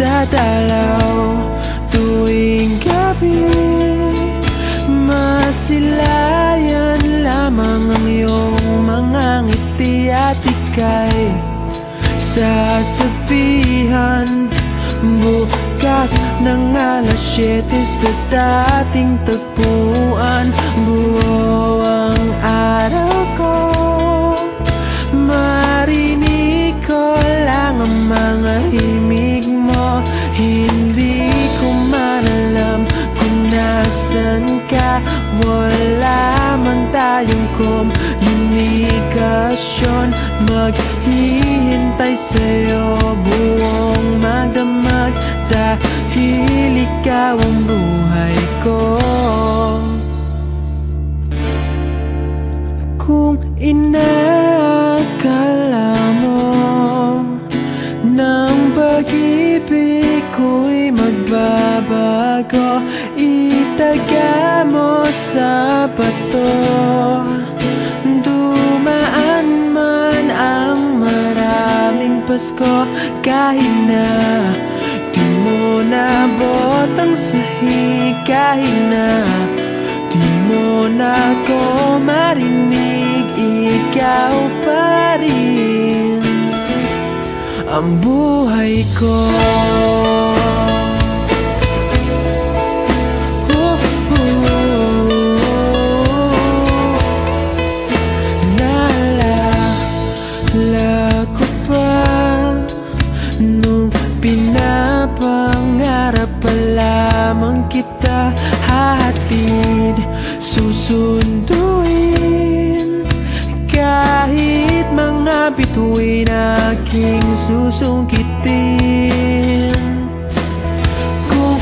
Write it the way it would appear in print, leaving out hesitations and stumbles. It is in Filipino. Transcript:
dadalaw tuwing gabi. Masilayan lamang ang iyong mga ngiti at ika'y sasabihan bukas ng alas 7 sa dating tagpuan. Buo ang araw ko, marinig ko lang ang mga himig mo. Hindi ko man alam kung nasan ka, wala man tayong komunikasyon. Maghihintay sa'yo buong magdamag, dahil ikaw ang buhay ko. Kung inakala mo ng pag-ibig ko'y magbabago, itaga mo sa bato. Dumaan man ang maraming Pasko, kahit na di mo nabot ang sahig, kahit na di mo na ako marinig, ikaw pa rin ang buhay ko. Naalala ko pa nung pinapangarap pa lamang kita, hahatid, susunduin, kahit mga bituin aking susungkitin. Kung